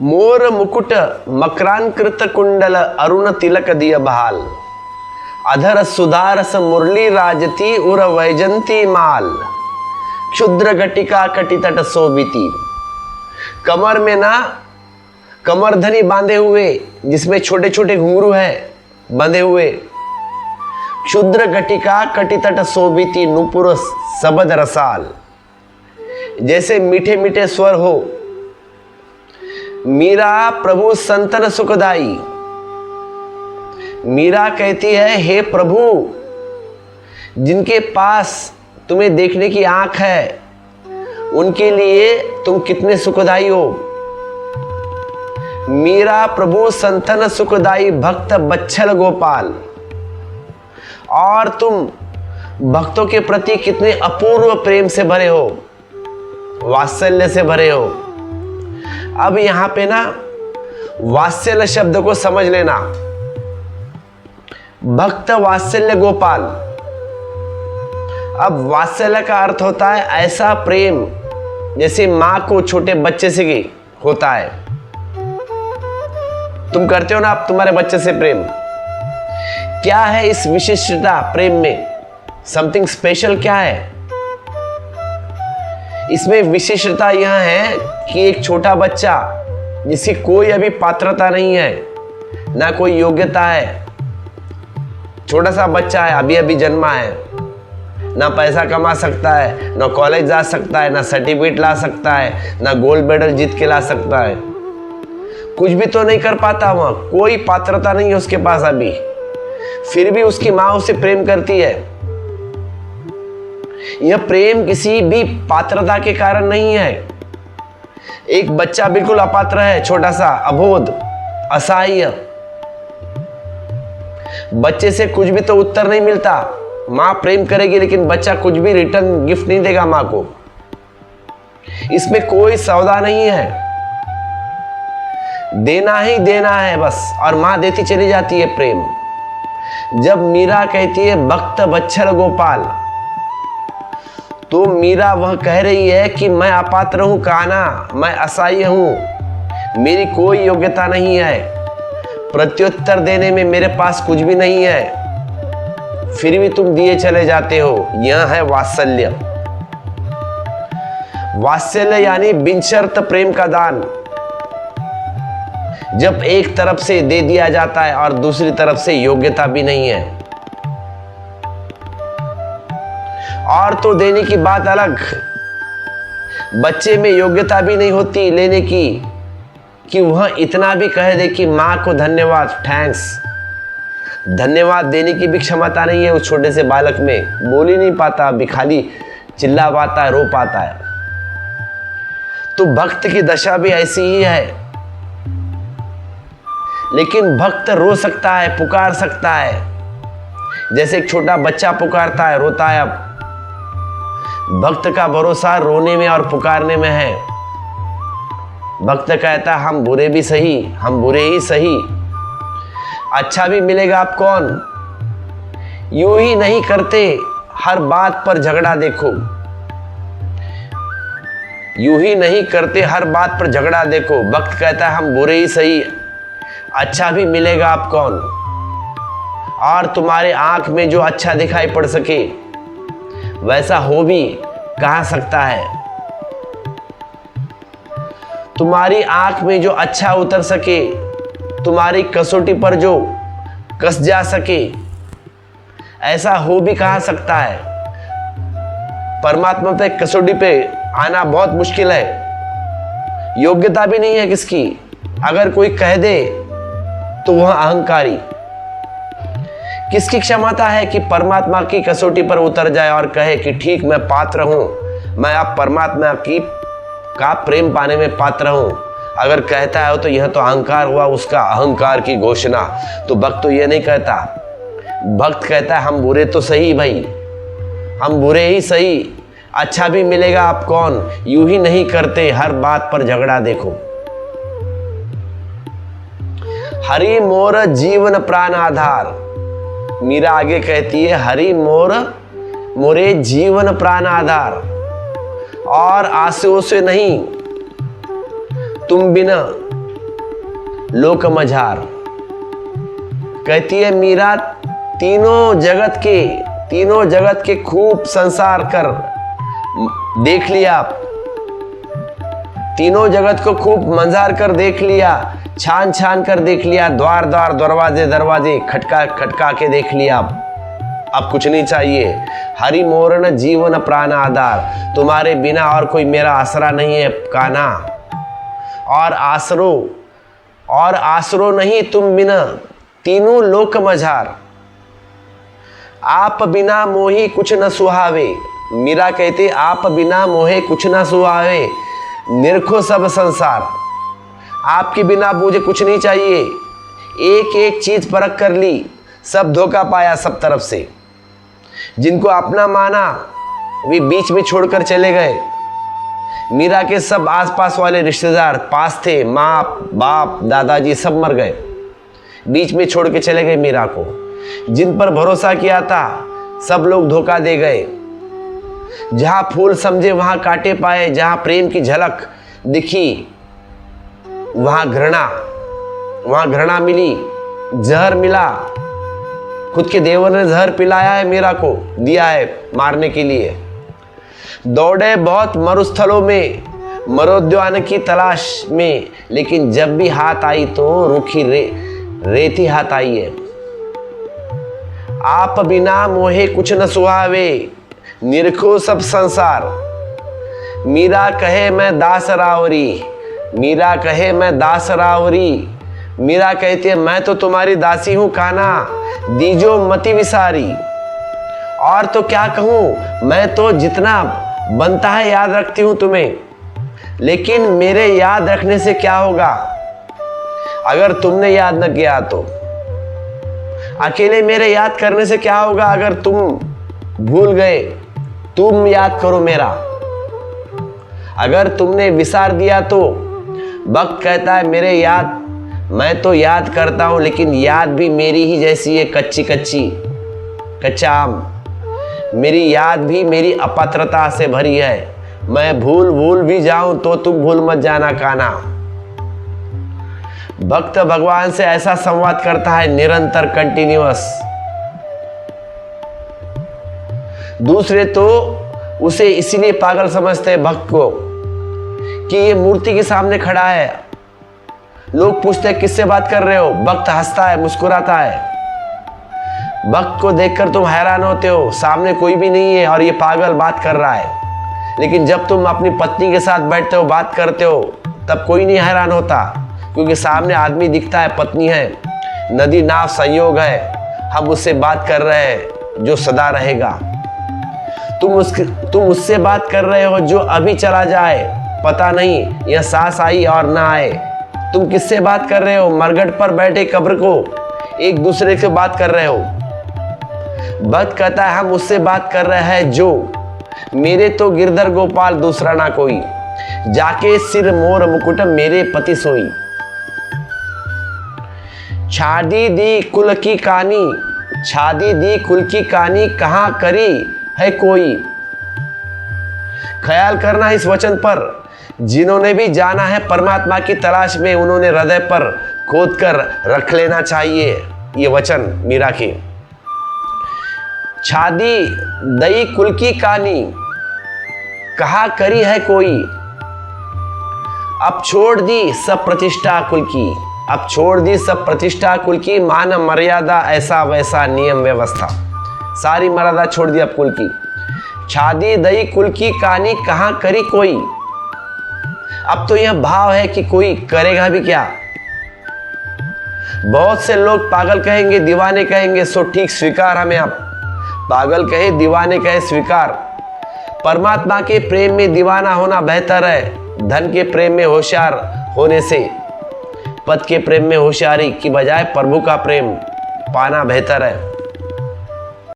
मोर मुकुट मकरांकृत कुंडल अरुण तिलक दिय बहाल, अधर सुधारस मुरली राजती उर वैजंती माल, क्षुद्र घटिका कटितट शोभिती। कमर में ना कमरधनी बांधे हुए जिसमें छोटे छोटे घुंघरू है बंधे हुए, क्षुद्र घटिका कटितट शोभिती नुपुर सबद रसाल। जैसे मीठे मीठे स्वर हो। मीरा प्रभु संतन सुखदाई। मीरा कहती है, हे प्रभु, जिनके पास तुम्हें देखने की आंख है उनके लिए तुम कितने सुखदाई हो। मीरा प्रभु संतन सुखदाई भक्त बच्छल गोपाल। और तुम भक्तों के प्रति कितने अपूर्व प्रेम से भरे हो, वात्सल्य से भरे हो। अब यहां पे ना वात्सल्य शब्द को समझ लेना। भक्त वात्सल्य गोपाल। अब वात्सल्य का अर्थ होता है ऐसा प्रेम जैसे मां को छोटे बच्चे से होता है। तुम करते हो ना आप तुम्हारे बच्चे से प्रेम। क्या है इस विशिष्टता प्रेम में? समथिंग स्पेशल क्या है इसमें? विशिष्टता यह है कि एक छोटा बच्चा जिसकी कोई अभी पात्रता नहीं है, ना कोई योग्यता है, छोटा सा बच्चा है, अभी अभी जन्मा है, ना पैसा कमा सकता है, ना कॉलेज जा सकता है, ना सर्टिफिकेट ला सकता है, ना गोल्ड मेडल जीत के ला सकता है, कुछ भी तो नहीं कर पाता। वह कोई पात्रता नहीं है उसके पास अभी, फिर भी उसकी माँ उसे प्रेम करती है। यह प्रेम किसी भी पात्रता के कारण नहीं है। एक बच्चा बिल्कुल अपात्र है, छोटा सा, अबोध, असहाय, बच्चे से कुछ भी तो उत्तर नहीं मिलता। मां प्रेम करेगी लेकिन बच्चा कुछ भी रिटर्न गिफ्ट नहीं देगा मां को। इसमें कोई सौदा नहीं है, देना ही देना है बस, और मां देती चली जाती है प्रेम। जब मीरा कहती है भक्त बच्छल गोपाल, तो मीरा वह कह रही है कि मैं अपात्र हूं कान्हा, मैं असहाय हूं, मेरी कोई योग्यता नहीं है, प्रत्युत्तर देने में मेरे पास कुछ भी नहीं है, फिर भी तुम दिए चले जाते हो। यह है वात्सल्य। वात्सल्य यानी बिनशर्त प्रेम का दान। जब एक तरफ से दे दिया जाता है और दूसरी तरफ से योग्यता भी नहीं है। और तो देने की बात अलग, बच्चे में योग्यता भी नहीं होती लेने की कि वह इतना भी कह दे कि मां को धन्यवाद, थैंक्स। धन्यवाद देने की भी क्षमता नहीं है उस छोटे से बालक में, बोल ही नहीं पाता, अभी खाली चिल्ला पाता है, रो पाता है। तो भक्त की दशा भी ऐसी ही है। लेकिन भक्त रो सकता है, पुकार सकता है, जैसे एक छोटा बच्चा पुकारता है, रोता है। अब भक्त का भरोसा रोने में और पुकारने में है। भक्त कहता है हम बुरे भी सही, हम बुरे ही सही, अच्छा भी मिलेगा आप कौन। यूं ही नहीं करते हर बात पर झगड़ा देखो, यूं ही नहीं करते हर बात पर झगड़ा देखो। भक्त कहता है हम बुरे ही सही, अच्छा भी मिलेगा आप कौन। और तुम्हारे आंख में जो अच्छा दिखाई पड़ सके वैसा हो भी कहाँ सकता है। तुम्हारी आंख में जो अच्छा उतर सके, तुम्हारी कसौटी पर जो कस जा सके, ऐसा हो भी कहाँ सकता है। परमात्मा पे कसौटी पे आना बहुत मुश्किल है, योग्यता भी नहीं है किसकी। अगर कोई कह दे तो वह अहंकारी। किसकी क्षमता है कि परमात्मा की कसौटी पर उतर जाए और कहे कि ठीक मैं पात्र हूं, मैं अब परमात्मा का प्रेम पाने में पात्र हूं। अगर कहता है तो यह तो अहंकार हुआ, उसका अहंकार की घोषणा। तो भक्त तो यह नहीं कहता। भक्त कहता है हम बुरे तो सही भाई, हम बुरे ही सही, अच्छा भी मिलेगा आप कौन। यूं ही नहीं करते हर बात पर झगड़ा देखो। हरि मोर जीवन प्राण आधार। मीरा आगे कहती है हरि मोरे जीवन प्राण आधार। और आंसुओं से नहीं, तुम बिना लोक मझार। कहती है मीरा, तीनों जगत के खूब संसार कर देख लिया आप, तीनों जगत को खूब मंजार कर देख लिया, छान छान कर देख लिया, द्वार द्वार दरवाजे दरवाजे खटका खटका के देख लिया। अब कुछ नहीं चाहिए। हरि मोरण जीवन प्राण आधार, तुम्हारे बिना और कोई मेरा आसरा नहीं है कान्हा। और आसरो नहीं तुम बिना, तीनों लोक मझार। आप बिना मोही कुछ न सुहावे। मीरा कहते आप बिना मोहे कुछ न सुहावे, निरखो सब संसार। आपके बिना मुझे कुछ नहीं चाहिए। एक एक चीज परख कर ली, सब धोखा पाया सब तरफ से। जिनको अपना माना वे बीच में छोड़कर चले गए। मीरा के सब आसपास वाले रिश्तेदार पास थे, माँ बाप दादाजी सब मर गए, बीच में छोड़ के चले गए मीरा को। जिन पर भरोसा किया था सब लोग धोखा दे गए। जहां फूल समझे वहां कांटे पाए, जहां प्रेम की झलक दिखी वहां घृणा मिली, जहर मिला। खुद के देवर ने जहर पिलाया है मीरा को, दिया है मारने के लिए। दौड़े बहुत मरुस्थलों में, मरोद्यान की तलाश में, लेकिन जब भी हाथ आई तो रूखी रेती हाथ आई है। आप बिना मोहे कुछ न सुहावे, निरखो सब संसार। मीरा कहे मैं दास रावरी, मीरा कहे मैं दास रावरी। मीरा कहती है मैं तो तुम्हारी दासी हूं कान्हा, दीजो मति विसारी। और तो क्या कहूं, मैं तो जितना बनता है याद रखती हूं तुम्हें, लेकिन मेरे याद रखने से क्या होगा अगर तुमने याद न किया तो। अकेले मेरे याद करने से क्या होगा अगर तुम भूल गए। तुम याद करो मेरा, अगर तुमने विसार दिया तो। वक्त कहता है मेरे याद, मैं तो याद करता हूं, लेकिन याद भी मेरी ही जैसी है, कच्चा आम। मेरी याद भी मेरी अपात्रता से भरी है। मैं भूल भी जाऊं तो तुम भूल मत जाना कान्हा। भक्त भगवान से ऐसा संवाद करता है निरंतर, कंटिन्यूअस। दूसरे तो उसे इसीलिए पागल समझते हैं भक्त को कि ये मूर्ति के सामने खड़ा है। लोग पूछते हैं किससे बात कर रहे हो, भक्त हंसता है, मुस्कुराता है। भक्त को देखकर तुम हैरान होते हो, सामने कोई भी नहीं है और ये पागल बात कर रहा है। लेकिन जब तुम अपनी पत्नी के साथ बैठते हो, बात करते हो, तब कोई नहीं हैरान होता, क्योंकि सामने आदमी दिखता है, पत्नी है, नदी नाव संयोग है, हम उससे बात कर रहे हैं जो सदा रहेगा। तुम उससे बात कर रहे हो जो अभी चला जाए, पता नहीं यह सांस आई और ना आए। तुम किससे बात कर रहे हो, मरघट पर बैठे कब्र को एक दूसरे से बात कर रहे हो। भक्त कहता है हम उससे बात कर रहे हैं जो मेरे तो गिरधर गोपाल दूसरा ना कोई, जाके सिर मोर मुकुट मेरे पति सोई। छादी दी कुल की कहानी, छादी दी कुल की कहानी कहाँ करी है कोई। ख्याल करना इस वचन पर, जिन्होंने भी जाना है परमात्मा की तलाश में, उन्होंने हृदय पर खोद कर रख लेना चाहिए ये वचन मीरा की। छादी दई कुल की कहानी कहा करी है कोई, अब छोड़ दी सब प्रतिष्ठा कुल की, अब छोड़ दी सब प्रतिष्ठा कुल की, मान मर्यादा ऐसा वैसा नियम व्यवस्था, सारी मर्यादा छोड़ दी अब कुल की। छादी दई कुल की कहानी कहाँ करी कोई, अब तो यह भाव है कि कोई करेगा भी क्या। बहुत से लोग पागल कहेंगे, दीवाने कहेंगे, सो ठीक स्वीकार हमें अब, पागल कहे दीवाने कहे स्वीकार। परमात्मा के प्रेम में दीवाना होना बेहतर है धन के प्रेम में होशियार होने से। पद के प्रेम में होशियारी की बजाय प्रभु का प्रेम पाना बेहतर है।